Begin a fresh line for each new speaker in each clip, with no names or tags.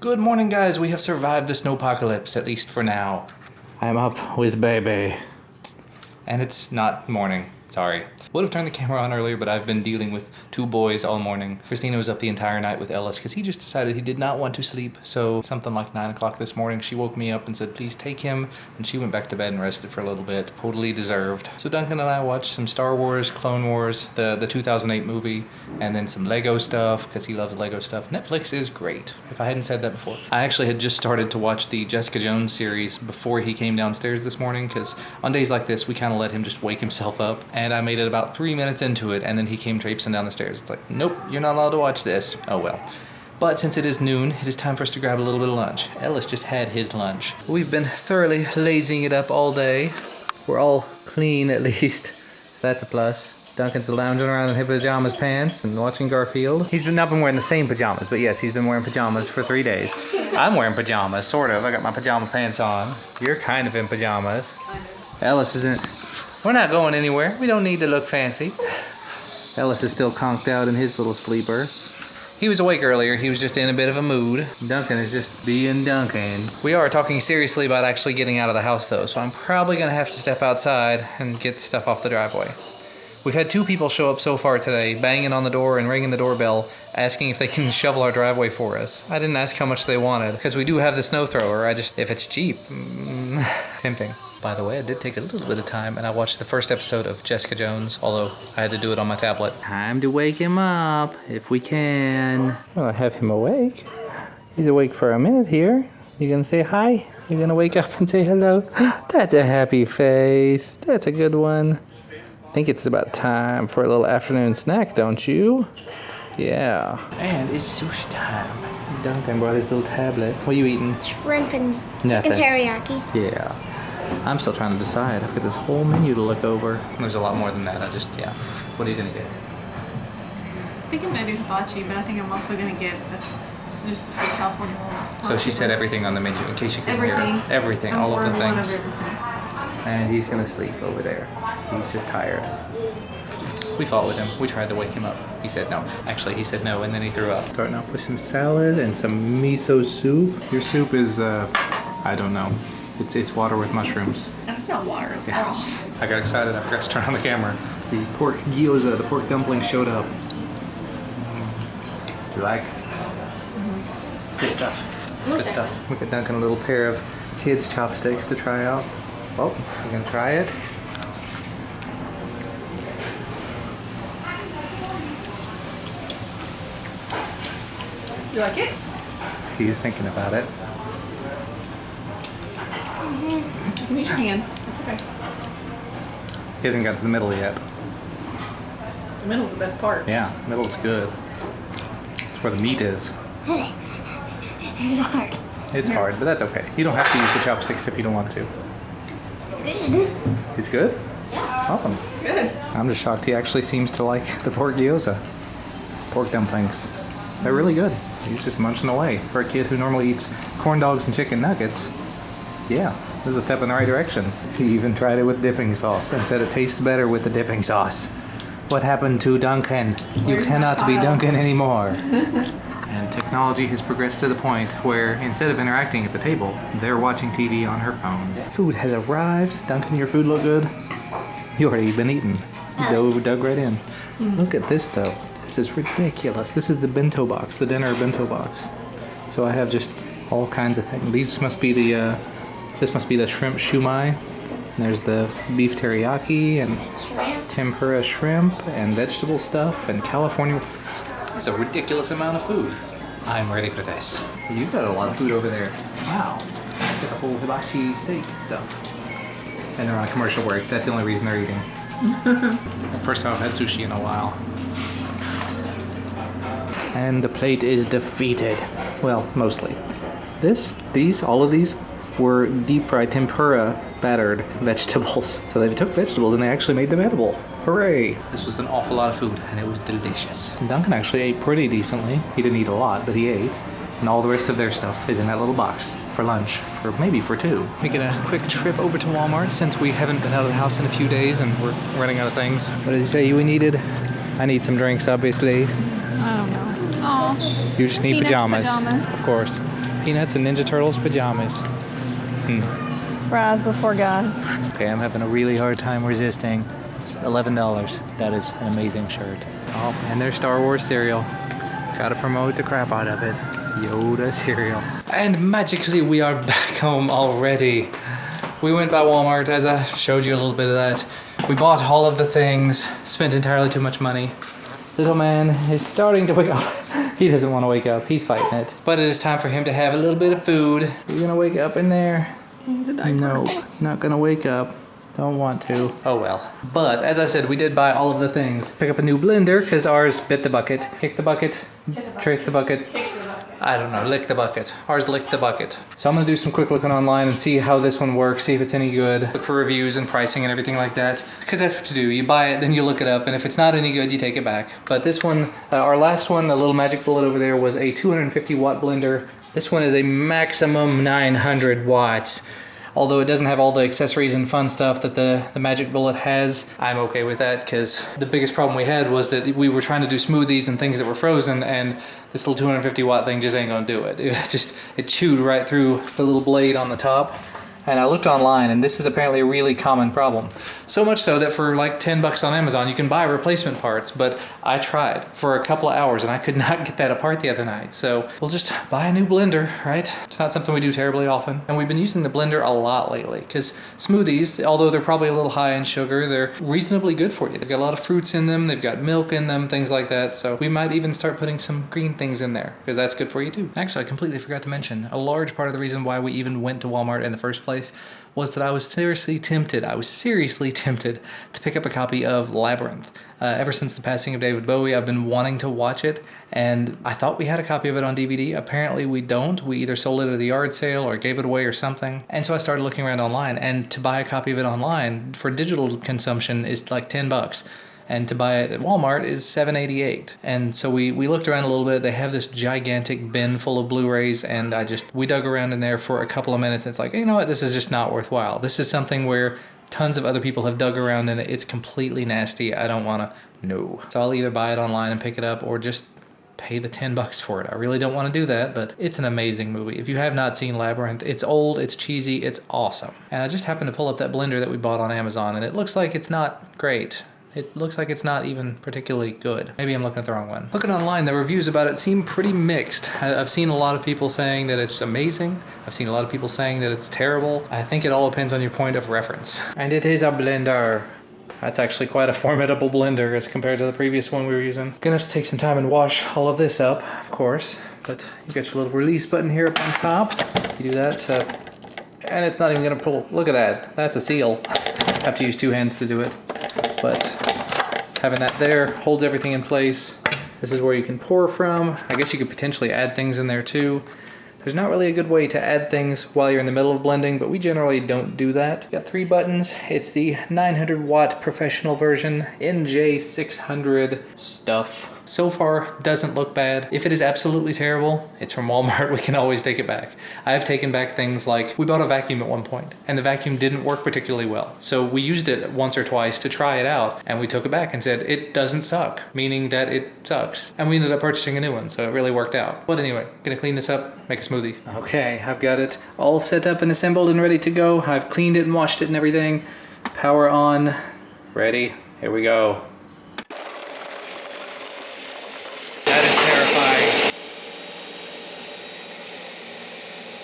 Good morning, guys. We have survived the snowpocalypse, at least for now. I'm up with baby. And it's not morning. Sorry. Would have turned the camera on earlier, but I've been dealing with two boys all morning. Christina was up the entire night with Ellis because he just decided he did not want to sleep. So something like 9 o'clock this morning, she woke me up and said, please take him. And she went back to bed and rested for a little bit. Totally deserved. So Duncan and I watched some Star Wars, Clone Wars, the 2008 movie, and then some Lego stuff because he loves Lego stuff. Netflix is great, if I hadn't said that before. I actually had just started to watch the Jessica Jones series before he came downstairs this morning because on days like this, we kind of let him just wake himself up. And I made it about 3 minutes into it, and then he came traipsing down the stairs. It's like, nope, you're not allowed to watch this. Oh well. But since it is noon, it is time for us to grab a little bit of lunch. Ellis just had his lunch. We've been thoroughly lazying it up all day. We're all clean, at least. That's a plus. Duncan's lounging around in his pajamas pants and watching Garfield. He's not been wearing the same pajamas, but yes, he's been wearing pajamas for 3 days. I'm wearing pajamas, sort of. I got my pajama pants on. You're kind of in pajamas. Ellis isn't. We're not going anywhere. We don't need to look fancy. Ellis is still conked out in his little sleeper. He was awake earlier. He was just in a bit of a mood. Duncan is just being Duncan. We are talking seriously about actually getting out of the house, though, so I'm probably going to have to step outside and get stuff off the driveway. We've had 2 people show up so far today, banging on the door and ringing the doorbell, asking if they can shovel our driveway for us. I didn't ask how much they wanted, because we do have the snow thrower. If it's cheap, tempting. By the way, I did take a little bit of time, and I watched the first episode of Jessica Jones, although I had to do it on my tablet. Time to wake him up, if we can. I'll have him awake. He's awake for a minute here. You gonna say hi? You gonna wake up and say hello? That's a happy face. That's a good one. I think it's about time for a little afternoon snack, don't you? Yeah. And it's sushi time. Duncan brought his little tablet. What are you eating?
Shrimp and chicken teriyaki.
Yeah. I'm still trying to decide. I've got this whole menu to look over. There's a lot more than that. Yeah. What are you going to get?
I think I'm going to do hibachi, but I think I'm also going to get just the California rolls.
So she said everything on the menu, in case you couldn't hear. Everything. All of the things. And he's going to sleep over there. He's just tired. We fought with him. We tried to wake him up. He said no. Actually, he said no, and then he threw up. Starting off with some salad and some miso soup. Your soup is, I don't know. It's water with mushrooms.
No, it's not water. It's broth.
I got excited. I forgot to turn on the camera. The pork gyoza, the pork dumpling showed up. You like? Mm-hmm. Good stuff. Okay. Good stuff. We got Duncan a little pair of kids' chopsticks to try out. Oh, you gonna try it?
You like it?
He's thinking about it.
You can use your hand. It's okay.
He hasn't got to the middle yet.
The middle's the best part.
Yeah, middle's good. It's where the meat is.
It's hard.
It's hard, but that's okay. You don't have to use the chopsticks if you don't want to.
It's good.
It's good?
Yeah.
Awesome.
Good.
I'm just shocked he actually seems to like the pork gyoza. Pork dumplings. They're really good. He's just munching away. For a kid who normally eats corn dogs and chicken nuggets, yeah, this is a step in the right direction. He even tried it with dipping sauce and said it tastes better with the dipping sauce. What happened to Duncan? You cannot be Duncan anymore. And technology has progressed to the point where instead of interacting at the table, they're watching TV on her phone. Food has arrived. Duncan, your food look good? You already been eating. Dug right in. Look at this though. This is ridiculous. This is the Bento Box, the dinner Bento Box. So I have just all kinds of things. These must be the, this must be the shrimp shumai. And there's the beef teriyaki and tempura shrimp and vegetable stuff and California. It's a ridiculous amount of food. I'm ready for this. You've got a lot of food over there. Wow. Got the whole hibachi steak stuff. And they're on commercial break. That's the only reason they're eating. First time I've had sushi in a while. And the plate is defeated. Well, mostly. All of these were deep fried tempura battered vegetables. So they took vegetables and they actually made them edible. Hooray! This was an awful lot of food and it was delicious. And Duncan actually ate pretty decently. He didn't eat a lot, but he ate. And all the rest of their stuff is in that little box for lunch, maybe for 2. Making a quick trip over to Walmart since we haven't been out of the house in a few days and we're running out of things. What did you say we needed? I need some drinks, obviously.
I don't know. Oh.
You just need pajamas. Of course. Peanuts and Ninja Turtles pajamas.
Fries before guys.
Okay, I'm having a really hard time resisting. $11. That is an amazing shirt. Oh, and there's Star Wars cereal. Gotta promote the crap out of it. Yoda cereal. And magically we are back home already. We went by Walmart, as I showed you a little bit of that. We bought all of the things, spent entirely too much money. Little man is starting to wake up. He doesn't want to wake up, he's fighting it. But it is time for him to have a little bit of food. You're gonna wake up in there?
He's a diaper.
No, not gonna wake up. Don't want to. Oh well. But as I said, we did buy all of the things. Pick up a new blender because ours bit the bucket. Kick the bucket. Trick the bucket. I don't know, lick the bucket. Ours licked the bucket. So I'm gonna do some quick looking online and see how this one works, see if it's any good. Look for reviews and pricing and everything like that. Because that's what to do. You buy it, then you look it up, and if it's not any good, you take it back. But this one, our last one, the little magic bullet over there, was a 250 watt blender. This one is a maximum 900 watts. Although it doesn't have all the accessories and fun stuff that the Magic Bullet has, I'm okay with that because the biggest problem we had was that we were trying to do smoothies and things that were frozen, and this little 250 watt thing just ain't gonna do it. It chewed right through the little blade on the top. And I looked online, and this is apparently a really common problem. So much so that for like 10 bucks on Amazon, you can buy replacement parts, but I tried for a couple of hours and I could not get that apart the other night. So we'll just buy a new blender, right? It's not something we do terribly often. And we've been using the blender a lot lately because smoothies, although they're probably a little high in sugar, they're reasonably good for you. They've got a lot of fruits in them, they've got milk in them, things like that. So we might even start putting some green things in there because that's good for you too. Actually, I completely forgot to mention, a large part of the reason why we even went to Walmart in the first place was that I was seriously tempted to pick up a copy of Labyrinth. Ever since the passing of David Bowie, I've been wanting to watch it, and I thought we had a copy of it on DVD. Apparently we don't. We either sold it at a yard sale or gave it away or something. And so I started looking around online, and to buy a copy of it online for digital consumption is like 10 bucks. And to buy it at Walmart is $7.88. And so we looked around a little bit. They have this gigantic bin full of Blu-rays, and we dug around in there for a couple of minutes. And it's like, you know what, this is just not worthwhile. This is something where tons of other people have dug around in it. It's completely nasty. I don't want to, no. So I'll either buy it online and pick it up or just pay the 10 bucks for it. I really don't want to do that, but it's an amazing movie. If you have not seen Labyrinth, it's old, it's cheesy, it's awesome. And I just happened to pull up that blender that we bought on Amazon, and it looks like it's not great. It looks like it's not even particularly good. Maybe I'm looking at the wrong one. Looking online, the reviews about it seem pretty mixed. I've seen a lot of people saying that it's amazing. I've seen a lot of people saying that it's terrible. I think it all depends on your point of reference. And it is a blender. That's actually quite a formidable blender as compared to the previous one we were using. Gonna have to take some time and wash all of this up, of course. But you got your little release button here up on top. You do that, and it's not even gonna pull. Look at that. That's a seal. I have to use two hands to do it. But having that there holds everything in place. This is where you can pour from. I guess you could potentially add things in there too. There's not really a good way to add things while you're in the middle of blending, but we generally don't do that. Got 3 buttons. It's the 900 watt professional version, NJ600 stuff. So far, doesn't look bad. If it is absolutely terrible, it's from Walmart, we can always take it back. I have taken back things like, we bought a vacuum at one point, and the vacuum didn't work particularly well. So we used it once or twice to try it out, and we took it back and said, it doesn't suck, meaning that it sucks. And we ended up purchasing a new one, so it really worked out. But anyway, gonna clean this up, make a smoothie. Okay, I've got it all set up and assembled and ready to go. I've cleaned it and washed it and everything. Power on, ready, here we go.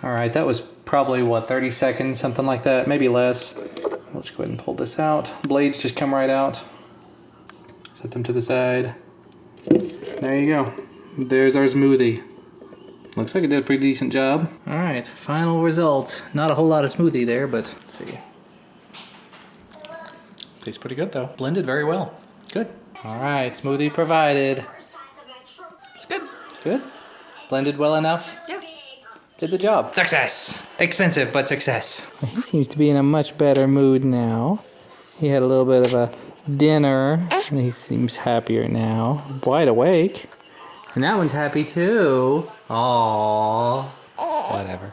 All right, that was probably, what, 30 seconds, something like that, maybe less. We'll just go ahead and pull this out. Blades just come right out. Set them to the side. There you go. There's our smoothie. Looks like it did a pretty decent job. All right, final results. Not a whole lot of smoothie there, but let's see. Tastes pretty good though. Blended very well. Good. All right, smoothie provided. It's good. Good? Blended well enough?
Yeah.
Did the job. Success! Expensive, but success. He seems to be in a much better mood now. He had a little bit of a dinner, and he seems happier now. Wide awake. And that one's happy too. Aww. Whatever.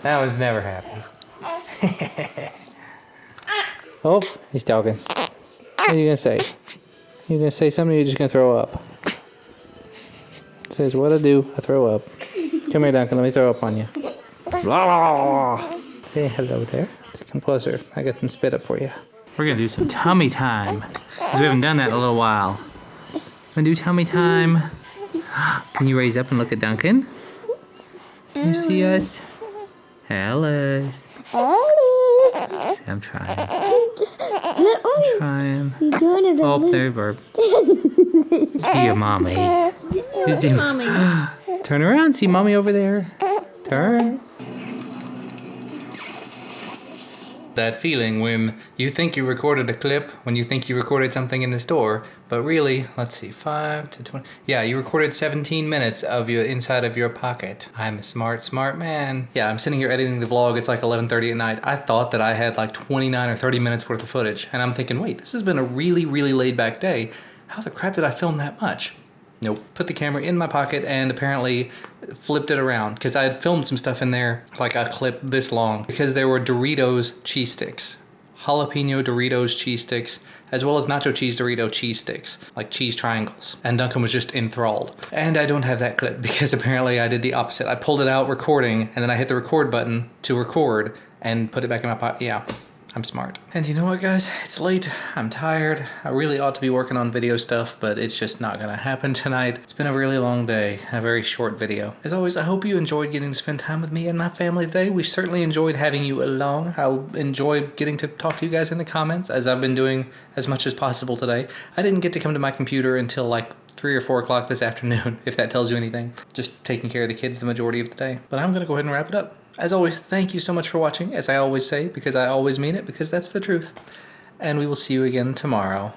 That one's never happy. Oh, he's talking. What are you gonna say? You gonna say something or you just gonna throw up? It says, what I do, I throw up. Come here, Duncan. Let me throw up on you. Say hello there. Come closer. I got some spit up for you. We're gonna do some tummy time. Because we haven't done that in a little while. Gonna do tummy time. Can you raise up and look at Duncan? Can you see us? Hello. I'm trying. I'm trying.
You're doing it.
Oh, there, verb. See your mommy.
Mommy.
Turn around. See mommy over there. Turn. That feeling when you think you recorded a clip, when you think you recorded something in the store, but really, let's see, 5 to 20. Yeah, you recorded 17 minutes of your inside of your pocket. I'm a smart, smart man. Yeah, I'm sitting here editing the vlog. It's like 11:30 at night. I thought that I had like 29 or 30 minutes worth of footage, and I'm thinking, wait, this has been a really, really laid back day. How the crap did I film that much? Nope. Put the camera in my pocket and apparently flipped it around because I had filmed some stuff in there, like a clip this long, because there were Doritos cheese sticks, jalapeno Doritos cheese sticks, as well as nacho cheese Dorito cheese sticks, like cheese triangles. And Duncan was just enthralled. And I don't have that clip because apparently I did the opposite. I pulled it out recording and then I hit the record button to record and put it back in my pocket. Yeah. I'm smart. And you know what, guys? It's late. I'm tired. I really ought to be working on video stuff, but it's just not gonna happen tonight. It's been a really long day and a very short video. As always, I hope you enjoyed getting to spend time with me and my family today. We certainly enjoyed having you along. I'll enjoy getting to talk to you guys in the comments, as I've been doing as much as possible today. I didn't get to come to my computer until like 3 or 4 o'clock this afternoon, if that tells you anything. Just taking care of the kids the majority of the day. But I'm gonna go ahead and wrap it up. As always, thank you so much for watching, as I always say, because I always mean it, because that's the truth. And we will see you again tomorrow.